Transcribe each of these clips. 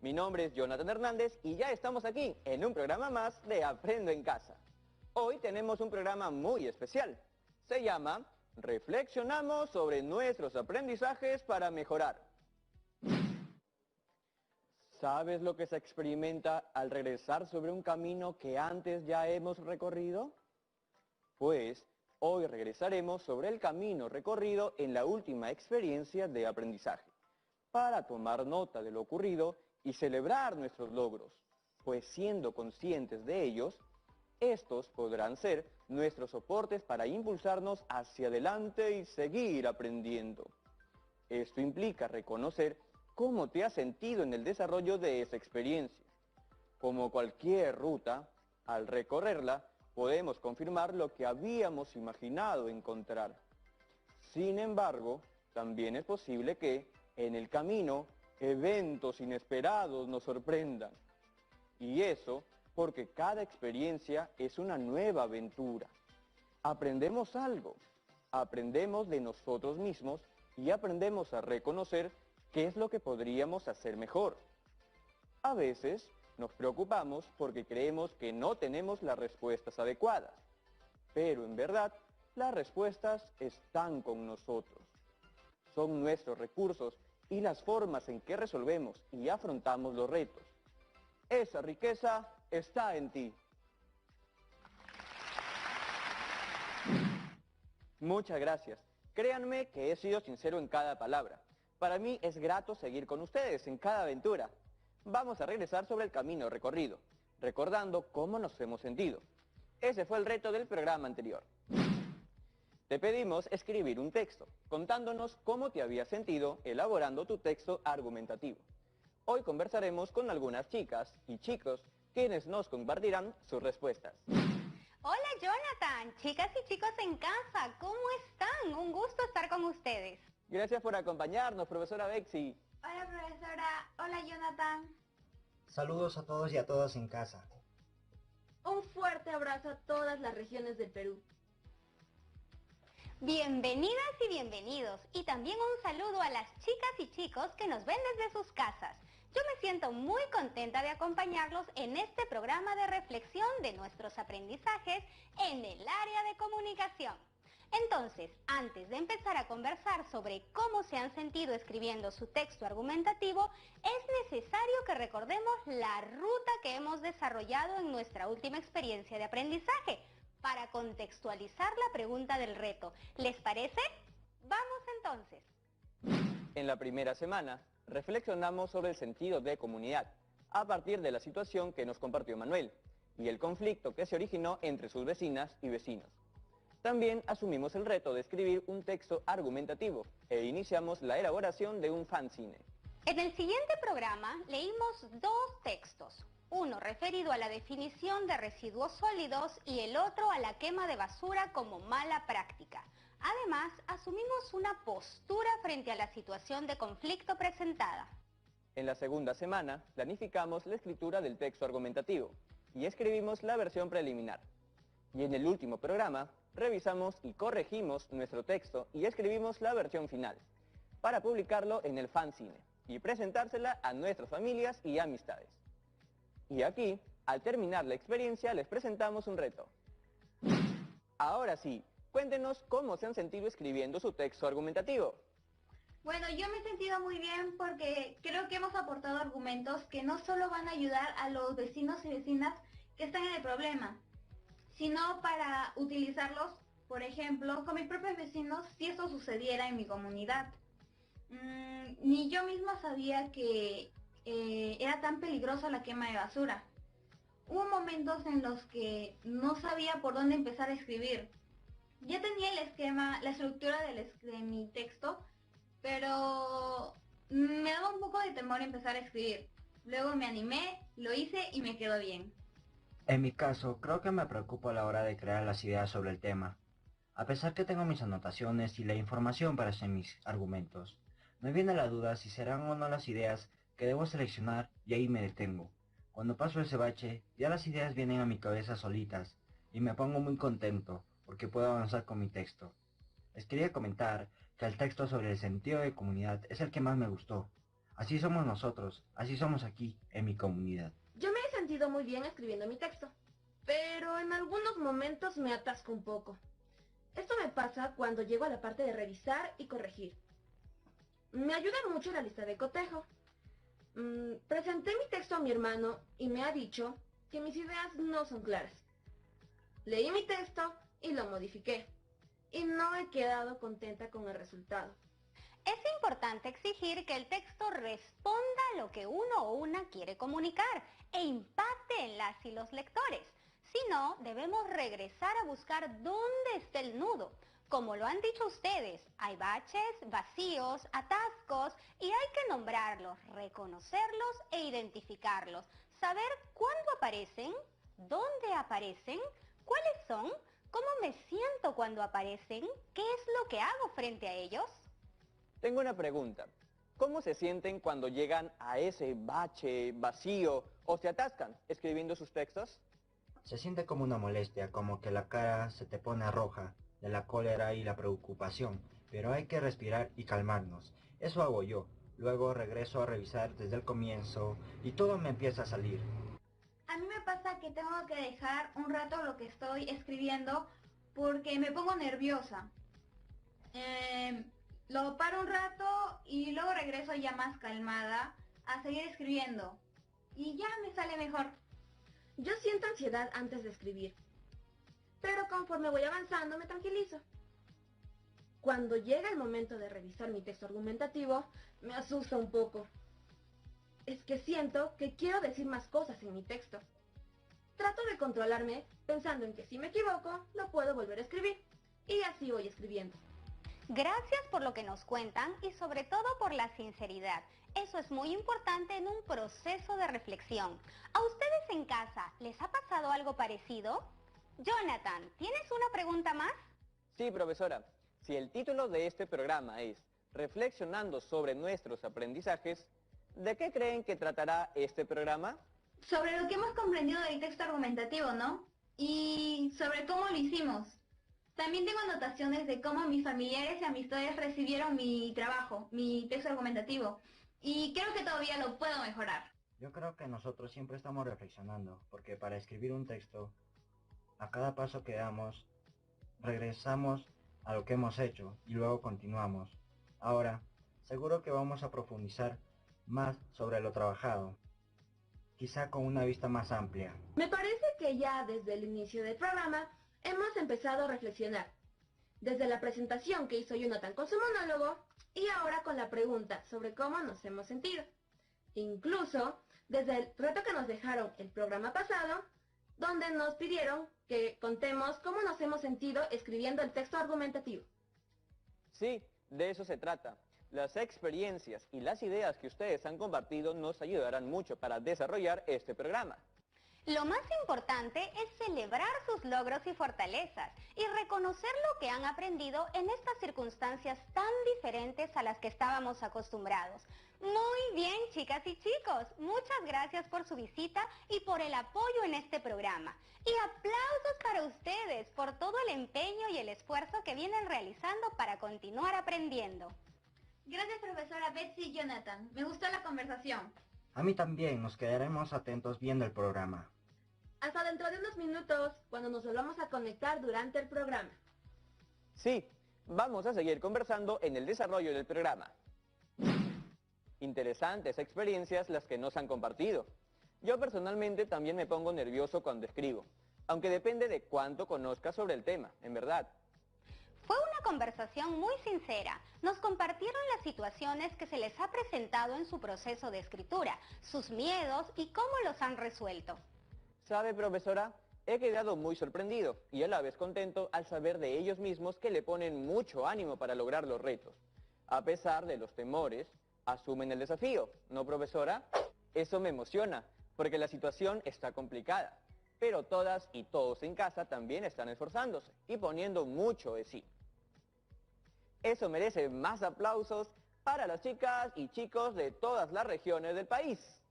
Mi nombre es Jonathan Hernández y ya estamos aquí en un programa más de Aprendo en Casa. Hoy tenemos un programa muy especial. Se llama Reflexionamos sobre nuestros aprendizajes para mejorar. ¿Sabes lo que se experimenta al regresar sobre un camino que antes ya hemos recorrido? Pues hoy regresaremos sobre el camino recorrido en la última experiencia de aprendizaje, para tomar nota de lo ocurrido y celebrar nuestros logros, pues siendo conscientes de ellos, estos podrán ser nuestros soportes para impulsarnos hacia adelante y seguir aprendiendo. Esto implica reconocer cómo te has sentido en el desarrollo de esa experiencia. Como cualquier ruta, al recorrerla, podemos confirmar lo que habíamos imaginado encontrar. Sin embargo, también es posible que, en el camino, eventos inesperados nos sorprendan. Y eso porque cada experiencia es una nueva aventura. Aprendemos algo, aprendemos de nosotros mismos y aprendemos a reconocer qué es lo que podríamos hacer mejor. A veces nos preocupamos porque creemos que no tenemos las respuestas adecuadas, pero en verdad las respuestas están con nosotros. Son nuestros recursos y las formas en que resolvemos y afrontamos los retos. Esa riqueza está en ti. Muchas gracias. Créanme que he sido sincero en cada palabra. Para mí es grato seguir con ustedes en cada aventura. Vamos a regresar sobre el camino recorrido, recordando cómo nos hemos sentido. Ese fue el reto del programa anterior. Te pedimos escribir un texto, contándonos cómo te habías sentido elaborando tu texto argumentativo. Hoy conversaremos con algunas chicas y chicos quienes nos compartirán sus respuestas. Hola Jonathan, chicas y chicos en casa, ¿cómo están? Un gusto estar con ustedes. Gracias por acompañarnos, profesora Bexi. Hola profesora, hola Jonathan. Saludos a todos y a todas en casa. Un fuerte abrazo a todas las regiones del Perú. Bienvenidas y bienvenidos, y también un saludo a las chicas y chicos que nos ven desde sus casas. Yo me siento muy contenta de acompañarlos en este programa de reflexión de nuestros aprendizajes en el área de comunicación. Entonces, antes de empezar a conversar sobre cómo se han sentido escribiendo su texto argumentativo, es necesario que recordemos la ruta que hemos desarrollado en nuestra última experiencia de aprendizaje, para contextualizar la pregunta del reto. ¿Les parece? ¡Vamos entonces! En la primera semana, reflexionamos sobre el sentido de comunidad, a partir de la situación que nos compartió Manuel, y el conflicto que se originó entre sus vecinas y vecinos. También asumimos el reto de escribir un texto argumentativo, e iniciamos la elaboración de un fanzine. En el siguiente programa leímos dos textos. Uno referido a la definición de residuos sólidos y el otro a la quema de basura como mala práctica. Además, asumimos una postura frente a la situación de conflicto presentada. En la segunda semana, planificamos la escritura del texto argumentativo y escribimos la versión preliminar. Y en el último programa, revisamos y corregimos nuestro texto y escribimos la versión final, para publicarlo en el fanzine y presentársela a nuestras familias y amistades. Y aquí, al terminar la experiencia, les presentamos un reto. Ahora sí, cuéntenos cómo se han sentido escribiendo su texto argumentativo. Bueno, yo me he sentido muy bien porque creo que hemos aportado argumentos que no solo van a ayudar a los vecinos y vecinas que están en el problema, sino para utilizarlos, por ejemplo, con mis propios vecinos si eso sucediera en mi comunidad. Ni yo misma sabía que era tan peligrosa la quema de basura. Hubo momentos en los que no sabía por dónde empezar a escribir. Ya tenía el esquema, la estructura de mi texto, pero me daba un poco de temor empezar a escribir. Luego me animé, lo hice y me quedó bien. En mi caso, creo que me preocupo a la hora de crear las ideas sobre el tema. A pesar que tengo mis anotaciones y la información para hacer mis argumentos, me viene la duda si serán o no las ideas que debo seleccionar y ahí me detengo. Cuando paso ese bache, ya las ideas vienen a mi cabeza solitas y me pongo muy contento porque puedo avanzar con mi texto. Les quería comentar que el texto sobre el sentido de comunidad es el que más me gustó. Así somos nosotros, así somos aquí, en mi comunidad. Yo me he sentido muy bien escribiendo mi texto, pero en algunos momentos me atasco un poco. Esto me pasa cuando llego a la parte de revisar y corregir. Me ayuda mucho la lista de cotejo. Presenté mi texto a mi hermano y me ha dicho que mis ideas no son claras. Leí mi texto y lo modifiqué, y no he quedado contenta con el resultado. Es importante exigir que el texto responda a lo que uno o una quiere comunicar e impacte en las y los lectores. Si no, debemos regresar a buscar dónde está el nudo. Como lo han dicho ustedes, hay baches, vacíos, atascos y hay que nombrarlos, reconocerlos e identificarlos. Saber cuándo aparecen, dónde aparecen, cuáles son, cómo me siento cuando aparecen, qué es lo que hago frente a ellos. Tengo una pregunta. ¿Cómo se sienten cuando llegan a ese bache, vacío o se atascan escribiendo sus textos? Se siente como una molestia, como que la cara se te pone roja de la cólera y la preocupación, pero hay que respirar y calmarnos. Eso hago yo. Luego regreso a revisar desde el comienzo y todo me empieza a salir. A mí me pasa que tengo que dejar un rato lo que estoy escribiendo porque me pongo nerviosa. Lo paro un rato y luego regreso ya más calmada a seguir escribiendo. Y ya me sale mejor. Yo siento ansiedad antes de escribir, pero conforme voy avanzando me tranquilizo. Cuando llega el momento de revisar mi texto argumentativo, me asusta un poco. Es que siento que quiero decir más cosas en mi texto. Trato de controlarme pensando en que si me equivoco, lo puedo volver a escribir. Y así voy escribiendo. Gracias por lo que nos cuentan y sobre todo por la sinceridad. Eso es muy importante en un proceso de reflexión. ¿A ustedes en casa les ha pasado algo parecido? Jonathan, ¿tienes una pregunta más? Sí, profesora. Si el título de este programa es Reflexionando sobre nuestros aprendizajes, ¿de qué creen que tratará este programa? Sobre lo que hemos comprendido del texto argumentativo, ¿no? Y sobre cómo lo hicimos. También tengo anotaciones de cómo mis familiares y amistades recibieron mi trabajo, mi texto argumentativo. Y creo que todavía lo puedo mejorar. Yo creo que nosotros siempre estamos reflexionando, porque para escribir un texto, a cada paso que damos, regresamos a lo que hemos hecho y luego continuamos. Ahora, seguro que vamos a profundizar más sobre lo trabajado, quizá con una vista más amplia. Me parece que ya desde el inicio del programa hemos empezado a reflexionar. Desde la presentación que hizo Jonathan con su monólogo y ahora con la pregunta sobre cómo nos hemos sentido. Incluso desde el reto que nos dejaron el programa pasado, donde nos pidieron que contemos cómo nos hemos sentido escribiendo el texto argumentativo. Sí, de eso se trata. Las experiencias y las ideas que ustedes han compartido nos ayudarán mucho para desarrollar este programa. Lo más importante es celebrar sus logros y fortalezas y reconocer lo que han aprendido en estas circunstancias tan diferentes a las que estábamos acostumbrados. Muy bien, chicas y chicos, muchas gracias por su visita y por el apoyo en este programa. Y aplausos para ustedes por todo el empeño y el esfuerzo que vienen realizando para continuar aprendiendo. Gracias, profesora Betsy y Jonathan. Me gustó la conversación. A mí también, nos quedaremos atentos viendo el programa. Hasta dentro de unos minutos, cuando nos volvamos a conectar durante el programa. Sí, vamos a seguir conversando en el desarrollo del programa. Interesantes experiencias las que nos han compartido. Yo personalmente también me pongo nervioso cuando escribo, aunque depende de cuánto conozca sobre el tema, en verdad. Fue una conversación muy sincera. Nos compartieron las situaciones que se les ha presentado en su proceso de escritura, sus miedos y cómo los han resuelto. ¿Sabe, profesora? He quedado muy sorprendido y a la vez contento al saber de ellos mismos que le ponen mucho ánimo para lograr los retos. A pesar de los temores, asumen el desafío, ¿no, profesora? Eso me emociona, porque la situación está complicada, pero todas y todos en casa también están esforzándose y poniendo mucho de sí. Eso merece más aplausos para las chicas y chicos de todas las regiones del país.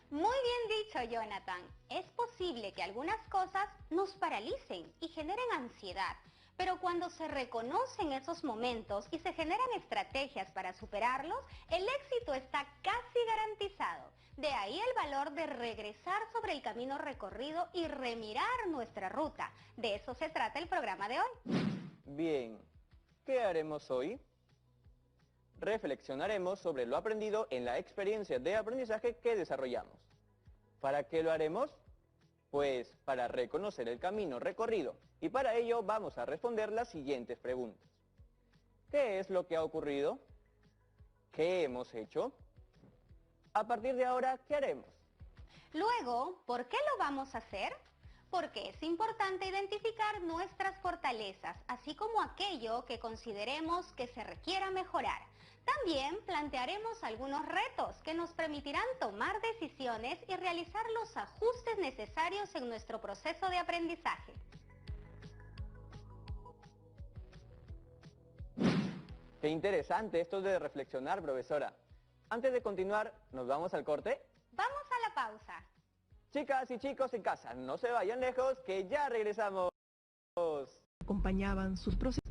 Muy bien dicho, Jonathan. Es posible que algunas cosas nos paralicen y generen ansiedad, Pero cuando se reconocen esos momentos y se generan estrategias para superarlos, el éxito está casi garantizado. De ahí el valor de regresar sobre el camino recorrido y remirar nuestra ruta. De eso se trata el programa de hoy. Bien, ¿qué haremos hoy? Reflexionaremos sobre lo aprendido en la experiencia de aprendizaje que desarrollamos. ¿Para qué lo haremos? Pues para reconocer el camino recorrido, y para ello vamos a responder las siguientes preguntas. ¿Qué es lo que ha ocurrido? ¿Qué hemos hecho? A partir de ahora, ¿qué haremos? Luego, ¿por qué lo vamos a hacer? Porque es importante identificar nuestras fortalezas, así como aquello que consideremos que se requiera mejorar. También plantearemos algunos retos que nos permitirán tomar decisiones y realizar los ajustes necesarios en nuestro proceso de aprendizaje. Qué interesante esto de reflexionar, profesora. Antes de continuar, ¿nos vamos al corte? Vamos a la pausa. Chicas y chicos en casa, no se vayan lejos, que ya regresamos. Acompañaban sus procesos.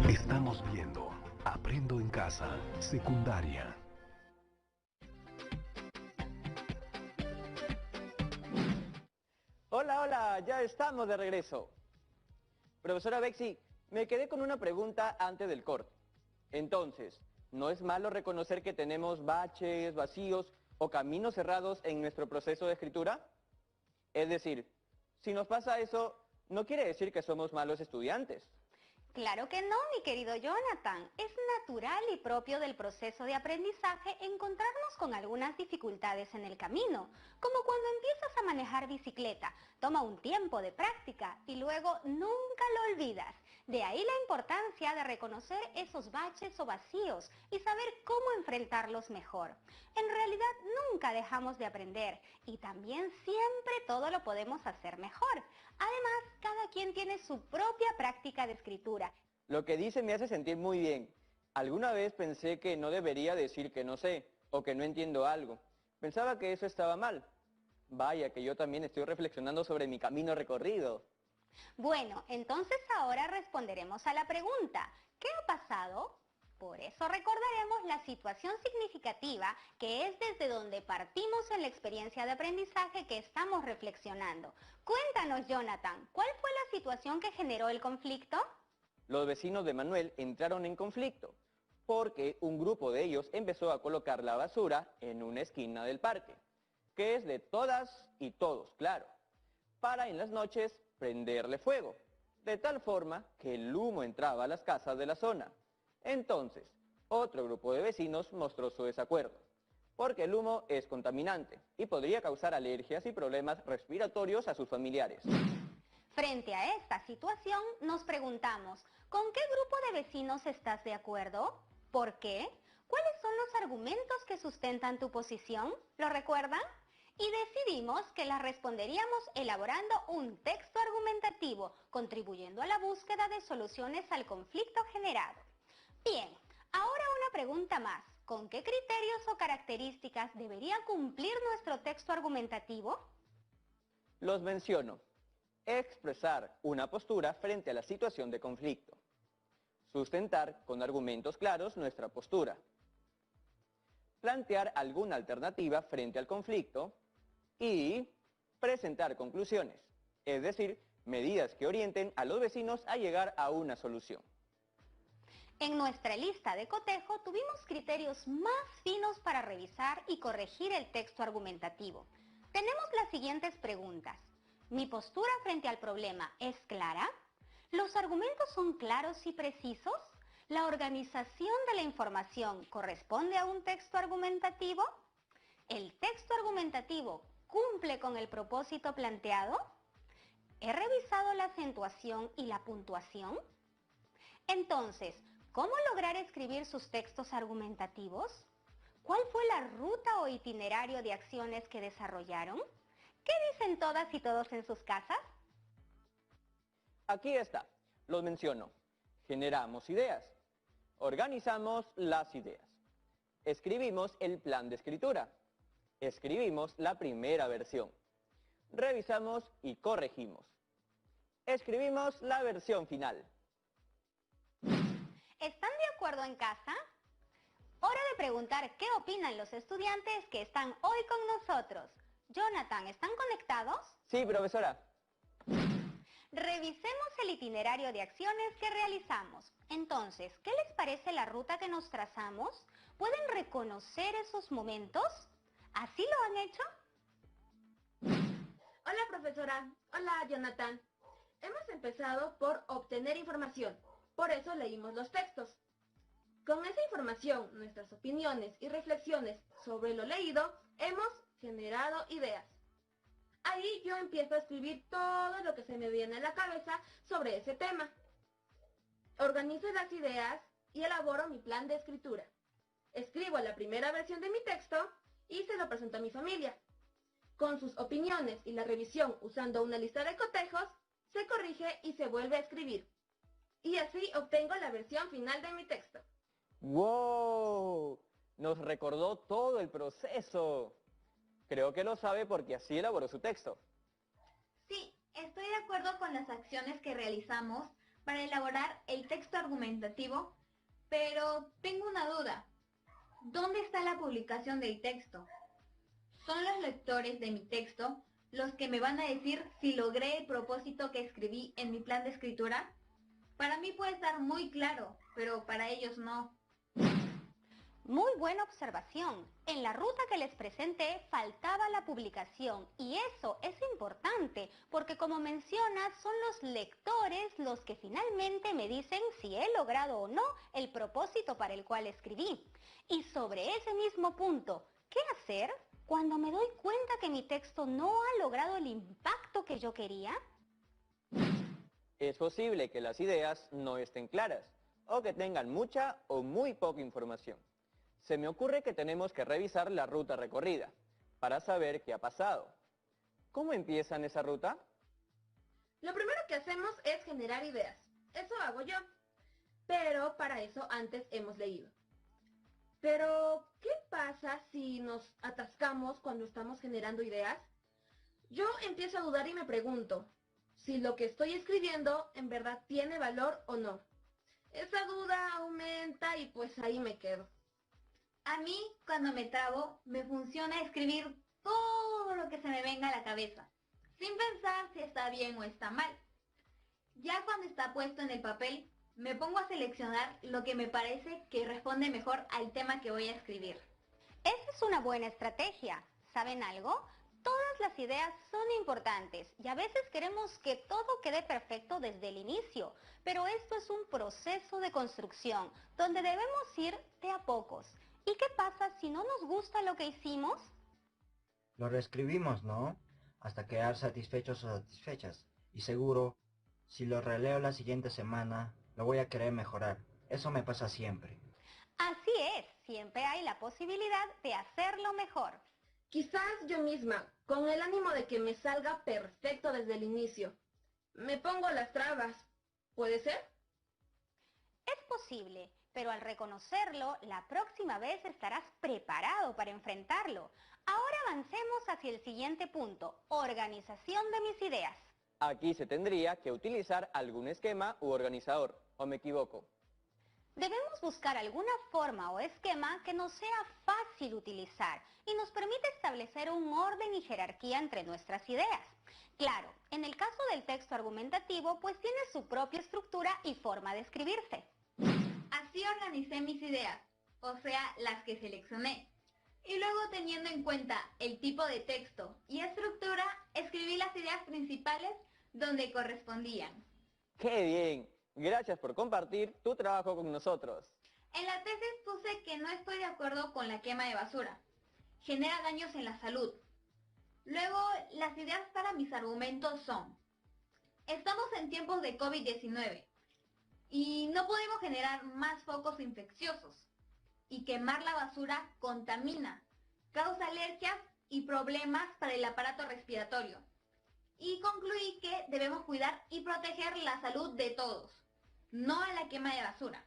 Estamos viendo Aprendo en Casa, secundaria. Hola, hola, ya estamos de regreso. Profesora Bexi, me quedé con una pregunta antes del corte. Entonces, ¿no es malo reconocer que tenemos baches, vacíos o caminos cerrados en nuestro proceso de escritura? Es decir, si nos pasa eso, no quiere decir que somos malos estudiantes. Claro que no, mi querido Jonathan. Es natural y propio del proceso de aprendizaje encontrarnos con algunas dificultades en el camino, como cuando empiezas a manejar bicicleta. Toma un tiempo de práctica y luego nunca lo olvidas. De ahí la importancia de reconocer esos baches o vacíos y saber cómo enfrentarlos mejor. En realidad nunca dejamos de aprender y también siempre todo lo podemos hacer mejor. Además, cada quien tiene su propia práctica de escritura. Lo que dice me hace sentir muy bien. Alguna vez pensé que no debería decir que no sé o que no entiendo algo. Pensaba que eso estaba mal. Vaya que yo también estoy reflexionando sobre mi camino recorrido. Bueno, entonces ahora responderemos a la pregunta, ¿qué ha pasado? Por eso recordaremos la situación significativa que es desde donde partimos en la experiencia de aprendizaje que estamos reflexionando. Cuéntanos, Jonathan, ¿cuál fue la situación que generó el conflicto? Los vecinos de Manuel entraron en conflicto porque un grupo de ellos empezó a colocar la basura en una esquina del parque, que es de todas y todos, claro, para en las noches prenderle fuego, de tal forma que el humo entraba a las casas de la zona. Entonces, otro grupo de vecinos mostró su desacuerdo, porque el humo es contaminante y podría causar alergias y problemas respiratorios a sus familiares. Frente a esta situación, nos preguntamos, ¿con qué grupo de vecinos estás de acuerdo? ¿Por qué? ¿Cuáles son los argumentos que sustentan tu posición? ¿Lo recuerdan? Y decidimos que las responderíamos elaborando un texto argumentativo, contribuyendo a la búsqueda de soluciones al conflicto generado. Bien, ahora una pregunta más. ¿Con qué criterios o características debería cumplir nuestro texto argumentativo? Los menciono. Expresar una postura frente a la situación de conflicto. Sustentar con argumentos claros nuestra postura. Plantear alguna alternativa frente al conflicto. Y presentar conclusiones, es decir, medidas que orienten a los vecinos a llegar a una solución. En nuestra lista de cotejo tuvimos criterios más finos para revisar y corregir el texto argumentativo. Tenemos las siguientes preguntas. ¿Mi postura frente al problema es clara? ¿Los argumentos son claros y precisos? ¿La organización de la información corresponde a un texto argumentativo? ¿El texto argumentativo cumple con el propósito planteado? ¿He revisado la acentuación y la puntuación? Entonces, ¿cómo lograr escribir sus textos argumentativos? ¿Cuál fue la ruta o itinerario de acciones que desarrollaron? ¿Qué dicen todas y todos en sus casas? Aquí está, los menciono. Generamos ideas. Organizamos las ideas. Escribimos el plan de escritura. Escribimos la primera versión. Revisamos y corregimos. Escribimos la versión final. ¿Están de acuerdo en casa? Hora de preguntar qué opinan los estudiantes que están hoy con nosotros. Jonathan, ¿están conectados? Sí, profesora. Revisemos el itinerario de acciones que realizamos. Entonces, ¿qué les parece la ruta que nos trazamos? ¿Pueden reconocer esos momentos? ¿Así lo han hecho? Hola profesora, hola Jonathan. Hemos empezado por obtener información, por eso leímos los textos. Con esa información, nuestras opiniones y reflexiones sobre lo leído, hemos generado ideas. Ahí yo empiezo a escribir todo lo que se me viene a la cabeza sobre ese tema. Organizo las ideas y elaboro mi plan de escritura. Escribo la primera versión de mi texto y se lo presento a mi familia. Con sus opiniones y la revisión usando una lista de cotejos, se corrige y se vuelve a escribir. Y así obtengo la versión final de mi texto. ¡Wow! Nos recordó todo el proceso. Creo que lo sabe porque así elaboró su texto. Sí, estoy de acuerdo con las acciones que realizamos para elaborar el texto argumentativo, pero tengo una duda. ¿Dónde está la publicación del texto? ¿Son los lectores de mi texto los que me van a decir si logré el propósito que escribí en mi plan de escritura? Para mí puede estar muy claro, pero para ellos no. Muy buena observación. En la ruta que les presenté faltaba la publicación y eso es importante porque como mencionas son los lectores los que finalmente me dicen si he logrado o no el propósito para el cual escribí. Y sobre ese mismo punto, ¿qué hacer cuando me doy cuenta que mi texto no ha logrado el impacto que yo quería? Es posible que las ideas no estén claras o que tengan mucha o muy poca información. Se me ocurre que tenemos que revisar la ruta recorrida para saber qué ha pasado. ¿Cómo empiezan esa ruta? Lo primero que hacemos es generar ideas. Eso hago yo. Pero para eso antes hemos leído. Pero, ¿qué pasa si nos atascamos cuando estamos generando ideas? Yo empiezo a dudar y me pregunto si lo que estoy escribiendo en verdad tiene valor o no. Esa duda aumenta y pues ahí me quedo. A mí, cuando me trabo, me funciona escribir todo lo que se me venga a la cabeza, sin pensar si está bien o está mal. Ya cuando está puesto en el papel, me pongo a seleccionar lo que me parece que responde mejor al tema que voy a escribir. Esa es una buena estrategia. ¿Saben algo? Todas las ideas son importantes y a veces queremos que todo quede perfecto desde el inicio, pero esto es un proceso de construcción donde debemos ir de a pocos. ¿Y qué pasa si no nos gusta lo que hicimos? Lo reescribimos, ¿no? Hasta quedar satisfechos o satisfechas. Y seguro, si lo releo la siguiente semana, lo voy a querer mejorar. Eso me pasa siempre. Así es, siempre hay la posibilidad de hacerlo mejor. Quizás yo misma, con el ánimo de que me salga perfecto desde el inicio, me pongo las trabas. ¿Puede ser? Es posible, pero al reconocerlo, la próxima vez estarás preparado para enfrentarlo. Ahora avancemos hacia el siguiente punto, organización de mis ideas. Aquí se tendría que utilizar algún esquema u organizador, ¿o me equivoco? Debemos buscar alguna forma o esquema que nos sea fácil utilizar y nos permita establecer un orden y jerarquía entre nuestras ideas. Claro, en el caso del texto argumentativo, pues tiene su propia estructura y forma de escribirse. Así organicé mis ideas, o sea, las que seleccioné. Y luego, teniendo en cuenta el tipo de texto y estructura, escribí las ideas principales donde correspondían. ¡Qué bien! Gracias por compartir tu trabajo con nosotros. En la tesis puse que no estoy de acuerdo con la quema de basura. Genera daños en la salud. Luego, las ideas para mis argumentos son: estamos en tiempos de COVID-19 y no podemos generar más focos infecciosos. Y quemar la basura contamina, causa alergias y problemas para el aparato respiratorio. Y concluí que debemos cuidar y proteger la salud de todos, no a la quema de basura.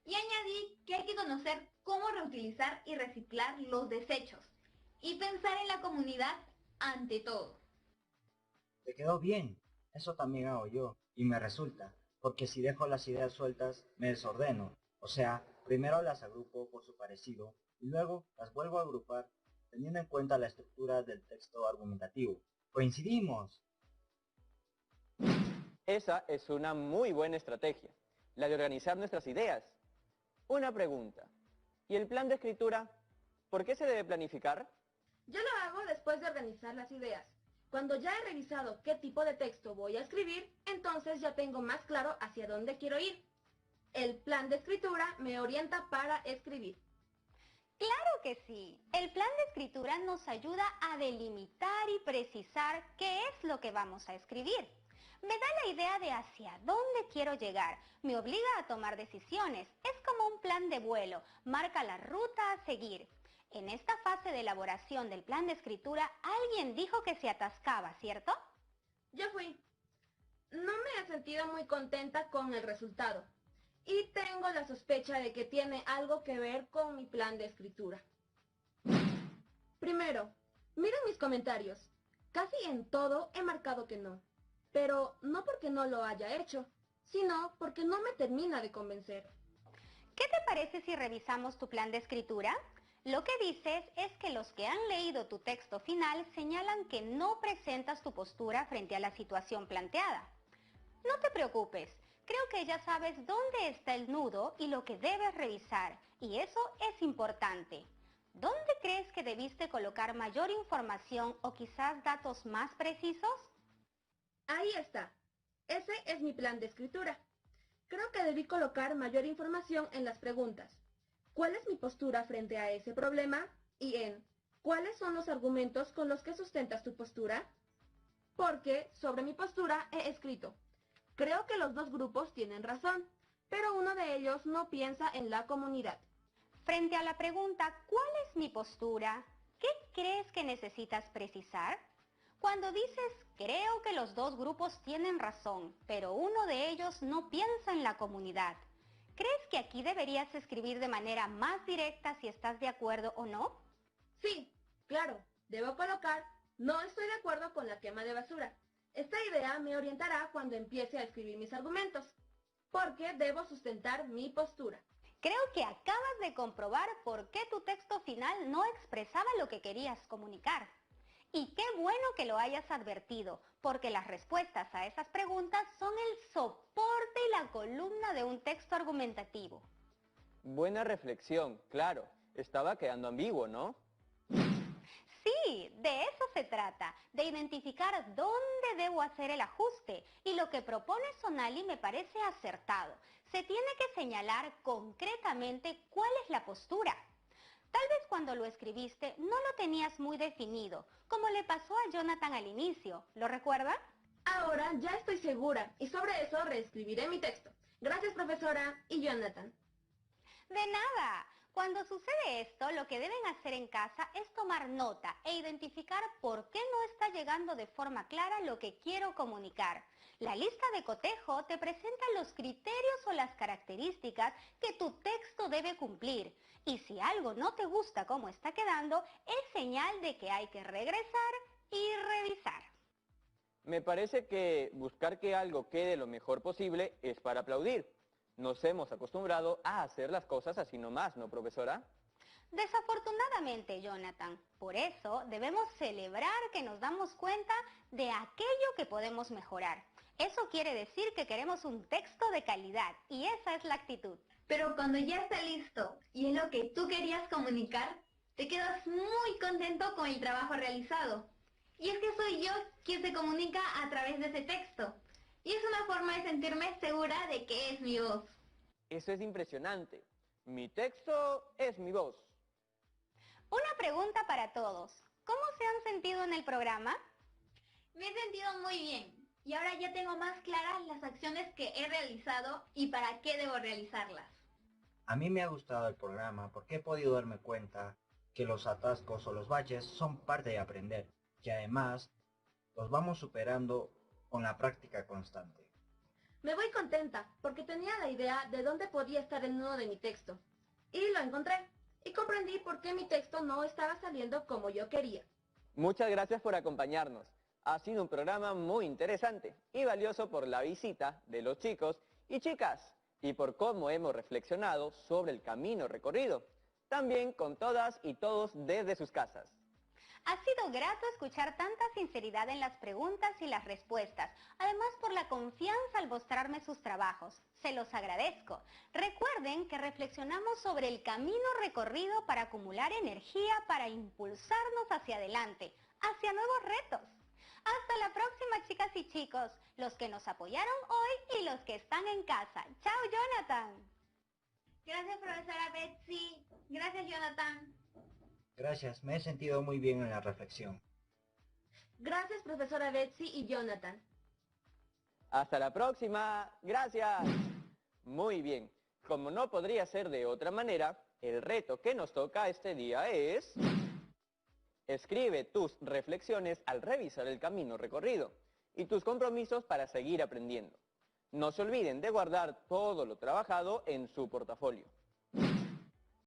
Y añadí que hay que conocer cómo reutilizar y reciclar los desechos y pensar en la comunidad ante todo. ¿Te quedó bien? Eso también hago yo, y me resulta, porque si dejo las ideas sueltas, me desordeno. O sea, primero las agrupo por su parecido, y luego las vuelvo a agrupar, teniendo en cuenta la estructura del texto argumentativo. ¡Coincidimos! Esa es una muy buena estrategia, la de organizar nuestras ideas. Una pregunta, ¿y el plan de escritura? ¿Por qué se debe planificar? Yo lo hago después de organizar las ideas. Cuando ya he revisado qué tipo de texto voy a escribir, entonces ya tengo más claro hacia dónde quiero ir. El plan de escritura me orienta para escribir. Claro que sí. El plan de escritura nos ayuda a delimitar y precisar qué es lo que vamos a escribir. Me da la idea de hacia dónde quiero llegar, me obliga a tomar decisiones, es como un plan de vuelo, marca la ruta a seguir. En esta fase de elaboración del plan de escritura, alguien dijo que se atascaba, ¿cierto? Yo fui. No me he sentido muy contenta con el resultado y tengo la sospecha de que tiene algo que ver con mi plan de escritura. Primero, miren mis comentarios. Casi en todo he marcado que no. Pero no porque no lo haya hecho, sino porque no me termina de convencer. ¿Qué te parece si revisamos tu plan de escritura? Lo que dices es que los que han leído tu texto final señalan que no presentas tu postura frente a la situación planteada. No te preocupes, creo que ya sabes dónde está el nudo y lo que debes revisar, y eso es importante. ¿Dónde crees que debiste colocar mayor información o quizás datos más precisos? Ahí está. Ese es mi plan de escritura. Creo que debí colocar mayor información en las preguntas. ¿Cuál es mi postura frente a ese problema? Y en ¿cuáles son los argumentos con los que sustentas tu postura? Porque sobre mi postura he escrito: creo que los dos grupos tienen razón, pero uno de ellos no piensa en la comunidad. Frente a la pregunta ¿cuál es mi postura? ¿Qué crees que necesitas precisar? Cuando dices creo que los dos grupos tienen razón, pero uno de ellos no piensa en la comunidad, ¿crees que aquí deberías escribir de manera más directa si estás de acuerdo o no? Sí, claro, debo colocar no estoy de acuerdo con la quema de basura. Esta idea me orientará cuando empiece a escribir mis argumentos, porque debo sustentar mi postura. Creo que acabas de comprobar por qué tu texto final no expresaba lo que querías comunicar. Y qué bueno que lo hayas advertido, porque las respuestas a esas preguntas son el soporte y la columna de un texto argumentativo. Buena reflexión, claro. Estaba quedando ambiguo, ¿no? Sí, de eso se trata, de identificar dónde debo hacer el ajuste, y lo que propone Sonali me parece acertado. Se tiene que señalar concretamente cuál es la postura. Tal vez cuando lo escribiste no lo tenías muy definido, como le pasó a Jonathan al inicio, ¿lo recuerda? Ahora ya estoy segura y sobre eso reescribiré mi texto. Gracias, profesora y Jonathan. De nada. Cuando sucede esto, lo que deben hacer en casa es tomar nota e identificar por qué no está llegando de forma clara lo que quiero comunicar. La lista de cotejo te presenta los criterios o las características que tu texto debe cumplir. Y si algo no te gusta cómo está quedando, es señal de que hay que regresar y revisar. Me parece que buscar que algo quede lo mejor posible es para aplaudir. Nos hemos acostumbrado a hacer las cosas así nomás, ¿no, profesora? Desafortunadamente, Jonathan. Por eso debemos celebrar que nos damos cuenta de aquello que podemos mejorar. Eso quiere decir que queremos un texto de calidad y esa es la actitud. Pero cuando ya está listo y es lo que tú querías comunicar, te quedas muy contento con el trabajo realizado. Y es que soy yo quien se comunica a través de ese texto. Y es una forma de sentirme segura de que es mi voz. Eso es impresionante. Mi texto es mi voz. Una pregunta para todos. ¿Cómo se han sentido en el programa? Me he sentido muy bien. Y ahora ya tengo más claras las acciones que he realizado y para qué debo realizarlas. A mí me ha gustado el programa porque he podido darme cuenta que los atascos o los baches son parte de aprender, y además los vamos superando con la práctica constante. Me voy contenta porque tenía la idea de dónde podía estar el nudo de mi texto. Y lo encontré. Y comprendí por qué mi texto no estaba saliendo como yo quería. Muchas gracias por acompañarnos. Ha sido un programa muy interesante y valioso por la visita de los chicos y chicas y por cómo hemos reflexionado sobre el camino recorrido, también con todas y todos desde sus casas. Ha sido grato escuchar tanta sinceridad en las preguntas y las respuestas, además por la confianza al mostrarme sus trabajos. Se los agradezco. Recuerden que reflexionamos sobre el camino recorrido para acumular energía para impulsarnos hacia adelante, hacia nuevos retos. Hasta la próxima, chicas y chicos, los que nos apoyaron hoy y los que están en casa. ¡Chao, Jonathan! Gracias, profesora Betsy. Gracias, Jonathan. Gracias, me he sentido muy bien en la reflexión. Gracias, profesora Betsy y Jonathan. Hasta la próxima. Gracias. Muy bien. Como no podría ser de otra manera, el reto que nos toca este día es... Escribe tus reflexiones al revisar el camino recorrido y tus compromisos para seguir aprendiendo. No se olviden de guardar todo lo trabajado en su portafolio.